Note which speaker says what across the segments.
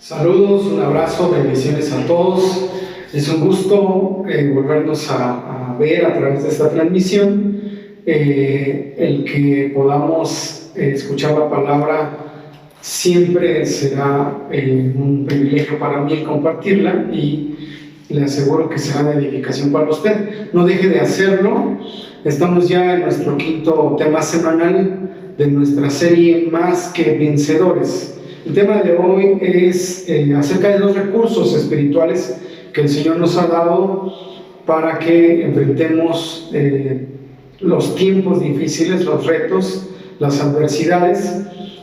Speaker 1: Saludos, un abrazo, bendiciones a todos. Es un gusto volvernos a ver a través de esta transmisión. El que podamos escuchar la palabra siempre será un privilegio para mí el compartirla, y le aseguro que será de edificación para usted. No deje de hacerlo. Estamos ya en nuestro quinto tema semanal de nuestra serie Más que Vencedores. El tema de hoy es acerca de los recursos espirituales que el Señor nos ha dado para que enfrentemos los tiempos difíciles, los retos, las adversidades,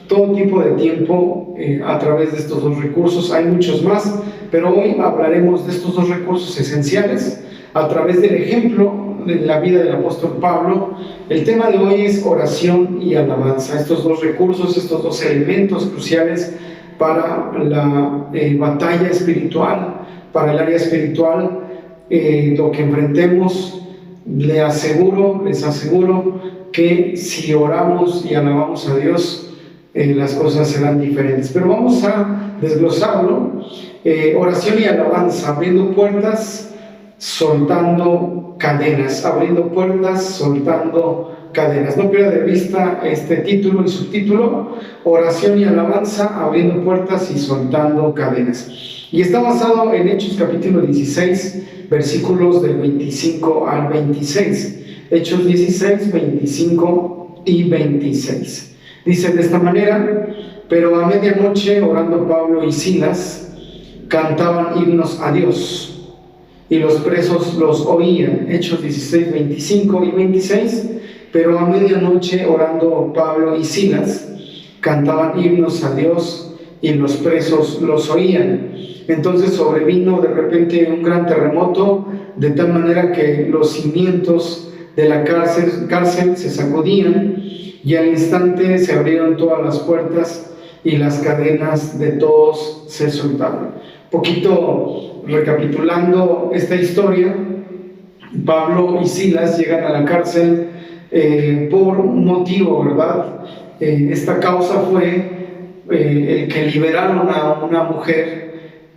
Speaker 1: todo tipo de tiempo a través de estos dos recursos. Hay muchos más, pero hoy hablaremos de estos dos recursos esenciales a través del ejemplo de la vida del apóstol Pablo. El tema de hoy es oración y alabanza. Estos dos recursos, estos dos elementos cruciales para la batalla espiritual, para el área espiritual, lo que enfrentemos. Les aseguro que si oramos y alabamos a Dios, las cosas serán diferentes. Pero vamos a desglosarlo. Oración y alabanza, abriendo puertas, soltando cadenas, abriendo puertas, soltando cadenas. No pierda de vista este título y subtítulo: oración y alabanza, abriendo puertas y soltando cadenas. Y está basado en Hechos capítulo 16, versículos del 25 al 26. Hechos 16, 25 y 26. Dice de esta manera: pero a medianoche, orando Pablo y Silas, cantaban himnos a Dios, y los presos los oían. Hechos 16, 25 y 26. Pero a medianoche, orando Pablo y Silas, cantaban himnos a Dios, y los presos los oían. Entonces sobrevino de repente un gran terremoto, de tal manera que los cimientos de la cárcel se sacudían, y al instante se abrieron todas las puertas y las cadenas de todos se soltaron. Poquito recapitulando esta historia, Pablo y Silas llegan a la cárcel por un motivo, ¿verdad? Esta causa fue el que liberaron a una mujer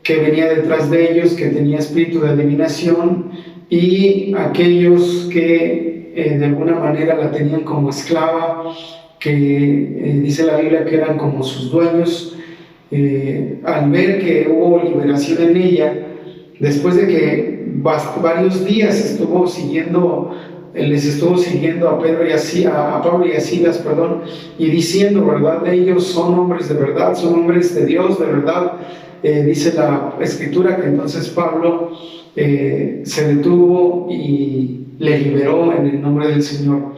Speaker 1: que venía detrás de ellos, que tenía espíritu de adivinación, y aquellos que de alguna manera la tenían como esclava, que dice la Biblia que eran como sus dueños. Al ver que hubo liberación en ella, después de que varios días les estuvo siguiendo a Pablo y a Silas, y diciendo, ¿verdad? Ellos son hombres de verdad, son hombres de Dios de verdad. Dice la Escritura que entonces Pablo se detuvo y le liberó en el nombre del Señor.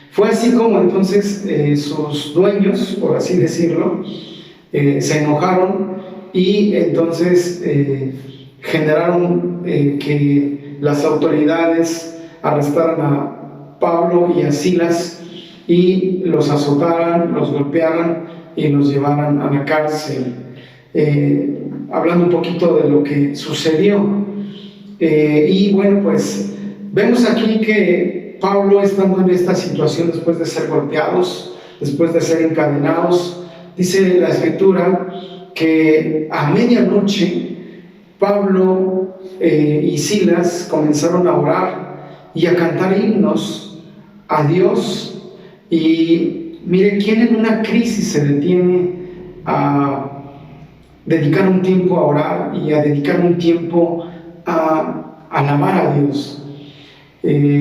Speaker 1: Fue así como entonces sus dueños, por así decirlo, se enojaron, y entonces generaron que las autoridades arrestaran a Pablo y a Silas y los azotaran, los golpearan y los llevaran a la cárcel. Hablando un poquito de lo que sucedió, y bueno, pues vemos aquí que Pablo, estando en esta situación, después de ser golpeados, después de ser encadenados, dice la Escritura que a medianoche Pablo y Silas comenzaron a orar y a cantar himnos a Dios. Y mire, ¿quién en una crisis se detiene a dedicar un tiempo a orar y a dedicar un tiempo a alabar a Dios?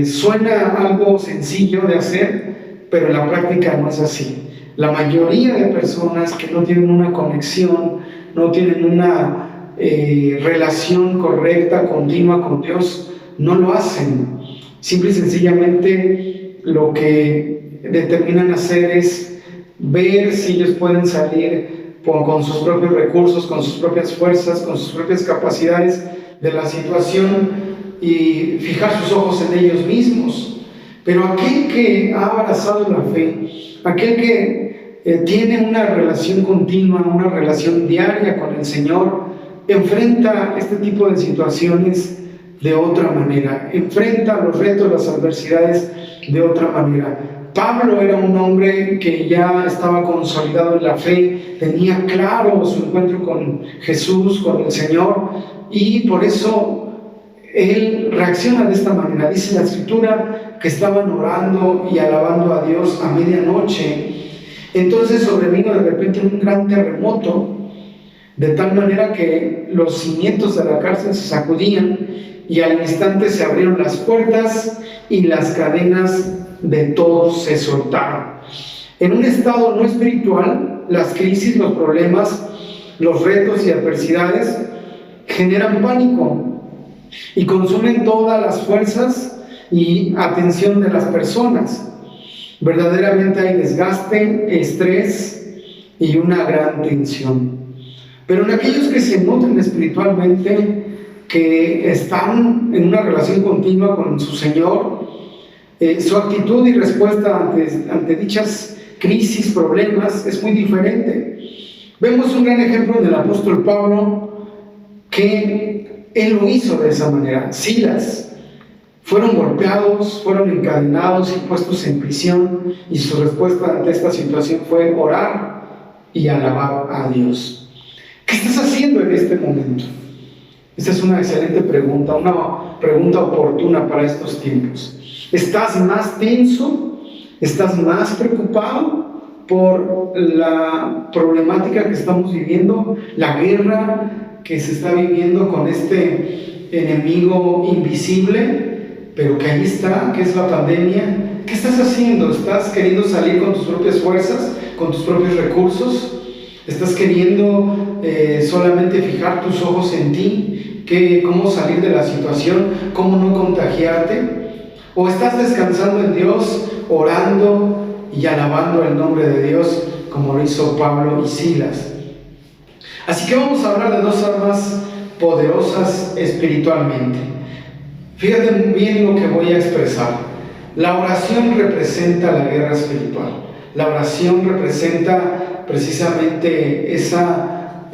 Speaker 1: Suena algo sencillo de hacer, pero en la práctica no es así. La mayoría de personas que no tienen una conexión, no tienen una relación correcta, continua con Dios, no lo hacen. Simple y sencillamente lo que determinan hacer es ver si ellos pueden salir con sus propios recursos, con sus propias fuerzas, con sus propias capacidades de la situación, y fijar sus ojos en ellos mismos. Pero aquel que ha abrazado la fe, aquel que tiene una relación continua, una relación diaria con el Señor, enfrenta este tipo de situaciones de otra manera, enfrenta los retos, las adversidades de otra manera. Pablo era un hombre que ya estaba consolidado en la fe, tenía claro su encuentro con Jesús, con el Señor, y por eso él reacciona de esta manera. Dice la Escritura que estaban orando y alabando a Dios a medianoche. Entonces sobrevino de repente un gran terremoto, de tal manera que los cimientos de la cárcel se sacudían y al instante se abrieron las puertas y las cadenas de todos se soltaron. En un estado no espiritual, las crisis, los problemas, los retos y adversidades generan pánico y consumen todas las fuerzas y atención de las personas. Verdaderamente hay desgaste, estrés y una gran tensión. Pero en aquellos que se nutren espiritualmente, que están en una relación continua con su Señor, su actitud y respuesta ante dichas crisis, problemas, es muy diferente. Vemos un gran ejemplo del apóstol Pablo, que él lo hizo de esa manera. Silas fueron golpeados, fueron encadenados y puestos en prisión, y su respuesta ante esta situación fue orar y alabar a Dios. ¿Qué estás haciendo en este momento? Esta es una excelente pregunta, una pregunta oportuna para estos tiempos. ¿Estás más tenso? ¿Estás más preocupado por la problemática que estamos viviendo? ¿La guerra que se está viviendo con este enemigo invisible, pero que ahí está, que es la pandemia? ¿Qué estás haciendo? ¿Estás queriendo salir con tus propias fuerzas, con tus propios recursos? ¿Estás queriendo solamente fijar tus ojos en ti? ¿Cómo salir de la situación? ¿Cómo no contagiarte? ¿O estás descansando en Dios, orando y alabando el nombre de Dios, como lo hizo Pablo y Silas? Así que vamos a hablar de dos armas poderosas espiritualmente. Fíjate bien lo que voy a expresar. La oración representa la guerra espiritual. La oración representa precisamente esa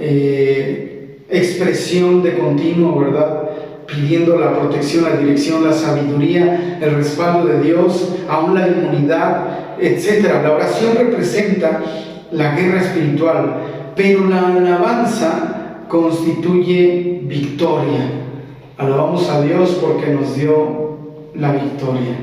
Speaker 1: expresión de continuo, ¿verdad? Pidiendo la protección, la dirección, la sabiduría, el respaldo de Dios, aún la inmunidad, etc. La oración representa la guerra espiritual, pero la alabanza constituye victoria. Alabamos a Dios porque nos dio la victoria.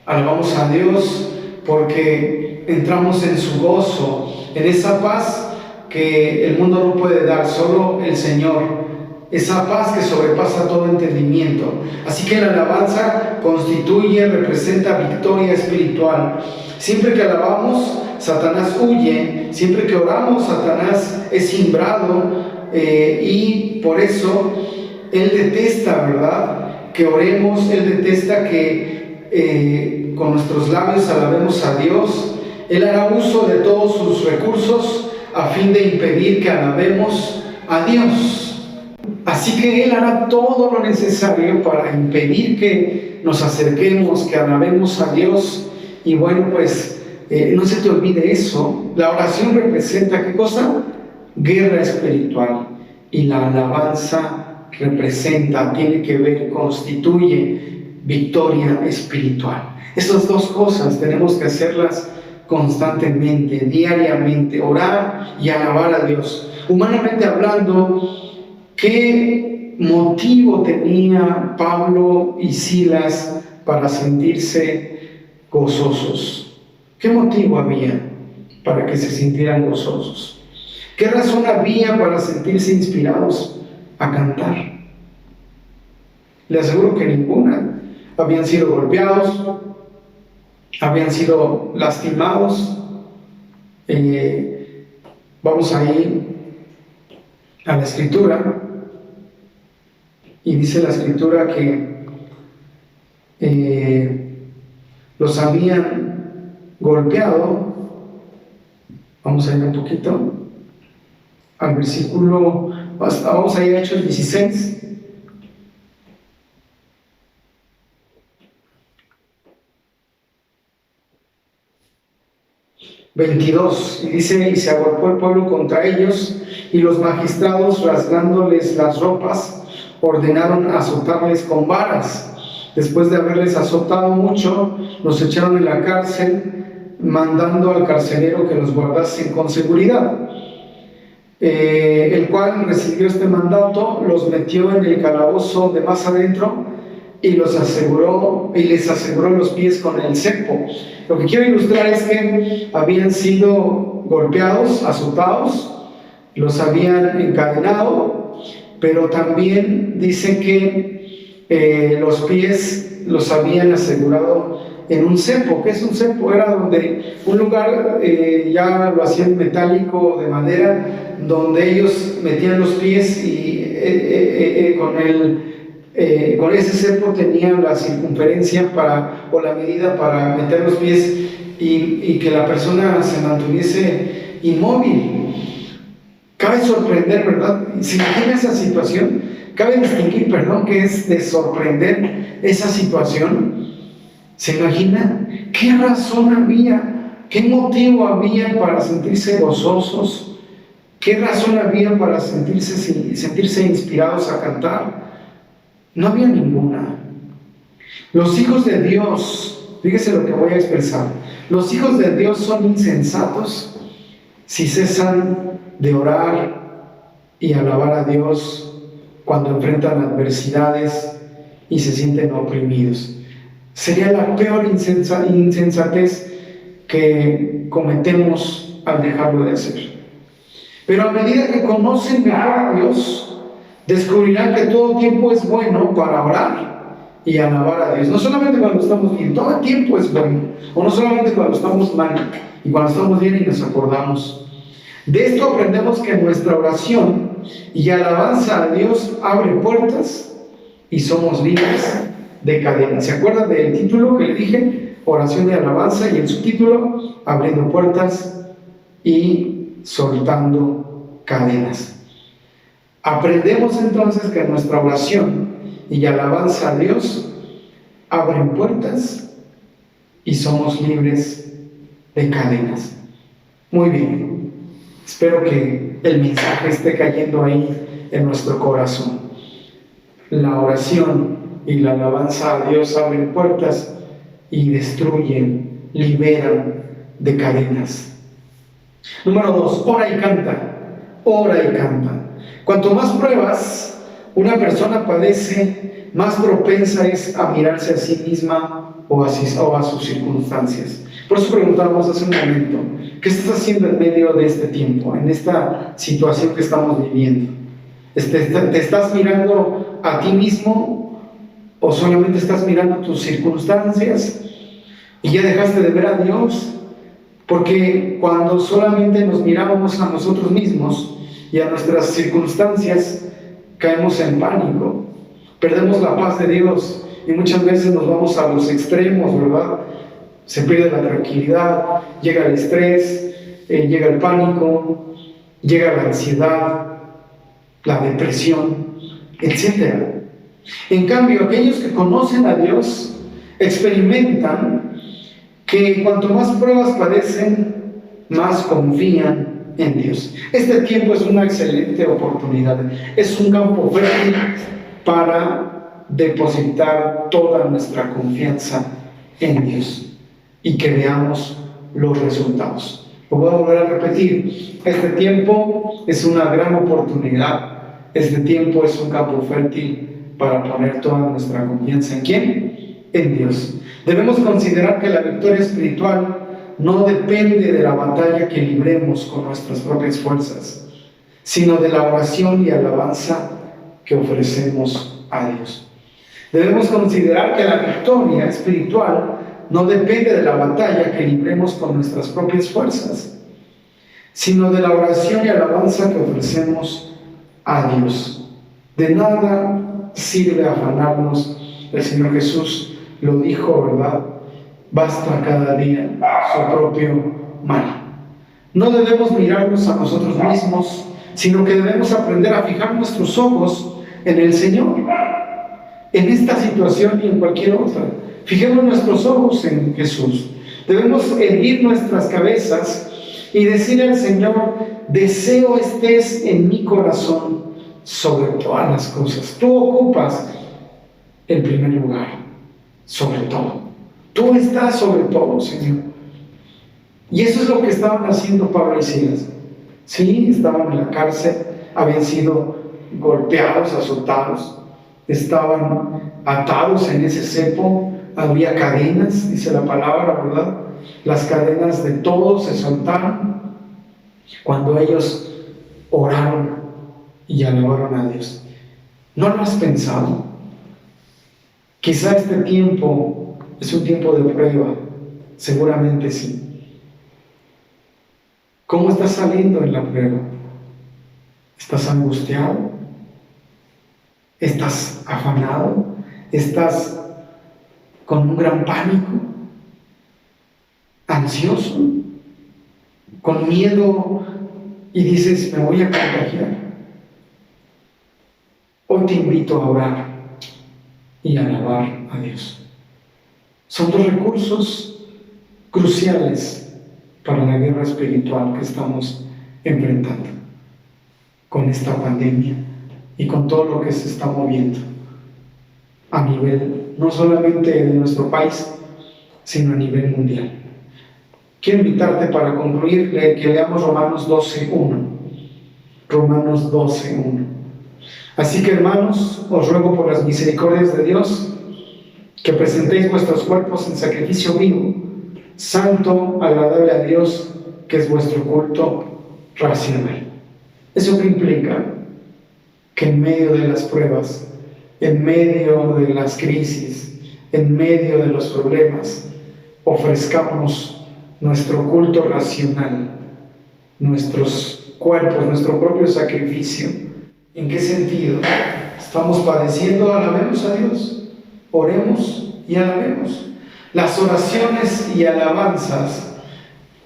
Speaker 1: Alabamos a Dios porque entramos en su gozo, en esa paz que el mundo no puede dar, solo el Señor. Esa paz que sobrepasa todo entendimiento. Así que la alabanza constituye, representa victoria espiritual. Siempre que alabamos, Satanás huye. Siempre que oramos, Satanás es cimbrado. Y por eso él detesta, ¿verdad?, que oremos. Él detesta que con nuestros labios alabemos a Dios. Él hará uso de todos sus recursos a fin de impedir que alabemos a Dios. Así que Él hará todo lo necesario para impedir que nos acerquemos, que alabemos a Dios. Y bueno, pues no se te olvide eso. La oración representa, ¿qué cosa? Guerra espiritual. Y la alabanza representa, tiene que ver, constituye victoria espiritual. Estas dos cosas tenemos que hacerlas constantemente, diariamente, orar y alabar a Dios. Humanamente hablando, ¿qué motivo tenía Pablo y Silas para sentirse gozosos? ¿Qué motivo había para que se sintieran gozosos? ¿Qué razón había para sentirse inspirados a cantar? Le aseguro que ninguna. Habían sido golpeados, habían sido lastimados. Vamos a ir a la Escritura, y dice la Escritura que los habían golpeado. Vamos a ir un poquito al versículo, vamos a ir a Hechos 16. Y dice: y se agolpó el pueblo contra ellos, y los magistrados, rasgándoles las ropas, ordenaron azotarles con varas. Después de haberles azotado mucho, los echaron en la cárcel, mandando al carcelero que los guardasen con seguridad. El cual recibió este mandato, los metió en el calabozo de más adentro y les aseguró los pies con el cepo. Lo que quiero ilustrar es que habían sido golpeados, azotados, los habían encadenado, pero también dice que los pies los habían asegurado en un cepo. ¿Qué es un cepo? Era un lugar, ya lo hacían metálico, de madera, donde ellos metían los pies y con ese cepo tenían la circunferencia o la medida para meter los pies y que la persona se mantuviese inmóvil. Cabe sorprender, ¿verdad? ¿Se imagina esa situación? Cabe distinguir, que es de sorprender esa situación. ¿Se imagina? ¿Qué razón había? ¿Qué motivo había para sentirse gozosos? ¿Qué razón había para sentirse inspirados a cantar? No había ninguna. Los hijos de Dios, fíjese lo que voy a expresar, los hijos de Dios son insensatos si cesan de orar y alabar a Dios cuando enfrentan adversidades y se sienten oprimidos. Sería la peor insensatez que cometemos al dejarlo de hacer. Pero a medida que conocen mejor a Dios, descubrirán que todo tiempo es bueno para orar y alabar a Dios. No solamente cuando estamos bien, todo el tiempo es bueno. O no solamente cuando estamos mal y cuando estamos bien y nos acordamos. De esto aprendemos que nuestra oración y alabanza a Dios abre puertas y somos libres de cadenas. ¿Se acuerdan del título que le dije? Oración de alabanza, y el subtítulo, abriendo puertas y soltando cadenas. Aprendemos entonces que nuestra oración y alabanza a Dios abren puertas y somos libres de cadenas. Muy bien, espero que el mensaje esté cayendo ahí en nuestro corazón. La oración y la alabanza a Dios abren puertas y destruyen, liberan de cadenas. Número 2, ora y canta. Ora y canta. Cuanto más pruebas una persona padece, más propensa es a mirarse a sí misma o a sus circunstancias. Por eso preguntábamos hace un momento, ¿qué estás haciendo en medio de este tiempo, en esta situación que estamos viviendo? ¿Te estás mirando a ti mismo o solamente estás mirando tus circunstancias y ya dejaste de ver a Dios? Porque cuando solamente nos miramos a nosotros mismos y a nuestras circunstancias, caemos en pánico, perdemos la paz de Dios y muchas veces nos vamos a los extremos, ¿verdad? Se pierde la tranquilidad, llega el estrés, llega el pánico, llega la ansiedad, la depresión, etc. En cambio, aquellos que conocen a Dios experimentan que cuanto más pruebas padecen, más confían en Dios. Este tiempo es una excelente oportunidad, es un campo fértil para depositar toda nuestra confianza en Dios y que veamos los resultados. Lo voy a volver a repetir, este tiempo es una gran oportunidad, este tiempo es un campo fértil para poner toda nuestra confianza ¿en quién? En Dios. Debemos considerar que la victoria espiritual no depende de la batalla que libremos con nuestras propias fuerzas, sino de la oración y alabanza que ofrecemos a Dios. Debemos considerar que la victoria espiritual no depende de la batalla que libremos con nuestras propias fuerzas, sino de la oración y alabanza que ofrecemos a Dios. De nada sirve afanarnos. El Señor Jesús lo dijo, ¿verdad? Basta cada día su propio mal. No debemos mirarnos a nosotros mismos, sino que debemos aprender a fijar nuestros ojos en el Señor. En esta situación y en cualquier otra, fijemos nuestros ojos en Jesús. Debemos erguir nuestras cabezas y decirle al Señor: deseo estés en mi corazón sobre todas las cosas. Tú ocupas el primer lugar. sobre todo. Tú estás sobre todo, Señor. Y eso es lo que estaban haciendo Pablo y Silas. Sí, estaban en la cárcel, habían sido golpeados, azotados, estaban atados en ese cepo, había cadenas, dice la palabra, ¿verdad? Las cadenas de todos se soltaron cuando ellos oraron y alabaron a Dios. ¿No lo has pensado? Quizá este tiempo es un tiempo de prueba, seguramente sí. ¿Cómo estás saliendo en la prueba? ¿Estás angustiado? ¿Estás afanado? ¿Estás con un gran pánico? ¿Ansioso? ¿Con miedo? Y dices, me voy a contagiar. Hoy te invito a orar y a alabar a Dios. Son dos recursos cruciales para la guerra espiritual que estamos enfrentando con esta pandemia y con todo lo que se está moviendo a nivel no solamente de nuestro país, sino a nivel mundial. Quiero invitarte para concluir que leamos Romanos 12:1. Romanos 12:1. Así que, hermanos, os ruego por las misericordias de Dios que presentéis vuestros cuerpos en sacrificio vivo, santo, agradable a Dios, que es vuestro culto racional. ¿Eso qué implica? Que en medio de las pruebas, en medio de las crisis, en medio de los problemas, ofrezcamos nuestro culto racional, nuestros cuerpos, nuestro propio sacrificio. ¿En qué sentido? Estamos padeciendo, alabemos a Dios, oremos y alabemos. Las oraciones y alabanzas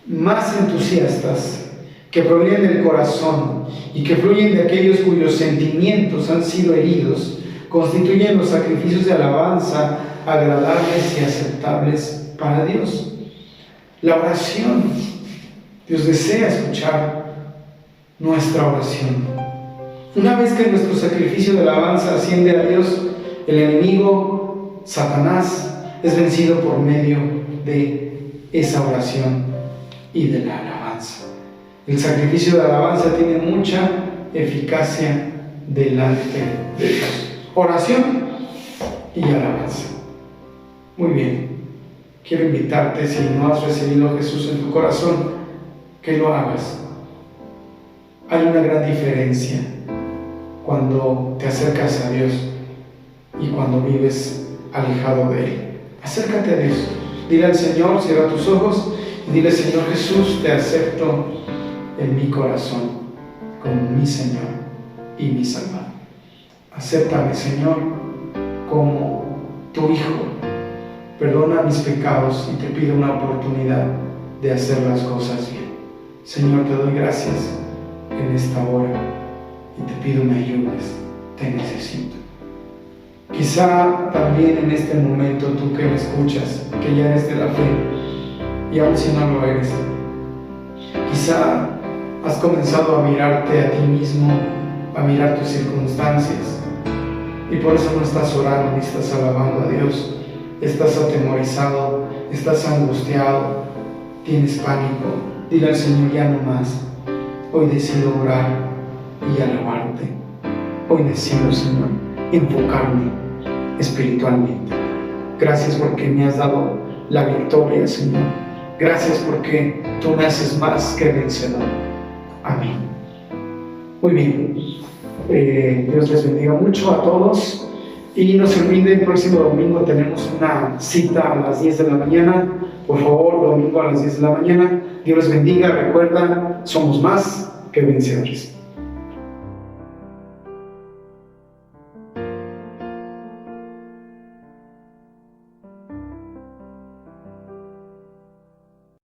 Speaker 1: más entusiastas que provienen del corazón y que fluyen de aquellos cuyos sentimientos han sido heridos, constituyen los sacrificios de alabanza agradables y aceptables para Dios. La oración, Dios desea escuchar nuestra oración. Una vez que nuestro sacrificio de alabanza asciende a Dios, el enemigo, Satanás, es vencido por medio de esa oración y de la alabanza. El sacrificio de alabanza tiene mucha eficacia delante de Dios. Oración y alabanza. Muy bien. Quiero invitarte, si no has recibido a Jesús en tu corazón, que lo hagas. Hay una gran diferencia cuando te acercas a Dios y cuando vives alejado de Él. Acércate a Dios. Dile al Señor, cierra tus ojos y dile: Señor Jesús, te acepto en mi corazón como mi Señor y mi Salvador. Acéptame, Señor, como tu Hijo. Perdona mis pecados y te pido una oportunidad de hacer las cosas bien. Señor, te doy gracias en esta hora y te pido me ayudes. Te necesito. Quizá también en este momento tú que me escuchas, que ya eres de la fe, y aun si no lo eres, quizá has comenzado a mirarte a ti mismo, a mirar tus circunstancias, y por eso no estás orando ni estás alabando a Dios. Estás atemorizado, estás angustiado, tienes pánico. Dile al Señor: ya no más. Hoy decido orar y alabarte. Hoy decido, Señor, enfocarme espiritualmente. Gracias porque me has dado la victoria, Señor. Gracias porque tú me haces más que vencedor. Amén. Muy bien. Dios les bendiga mucho a todos. Y no se olvide, el próximo domingo tenemos una cita a las 10 de la mañana. Por favor, domingo a las 10 de la mañana. Dios les bendiga. Recuerda, somos más que vencedores.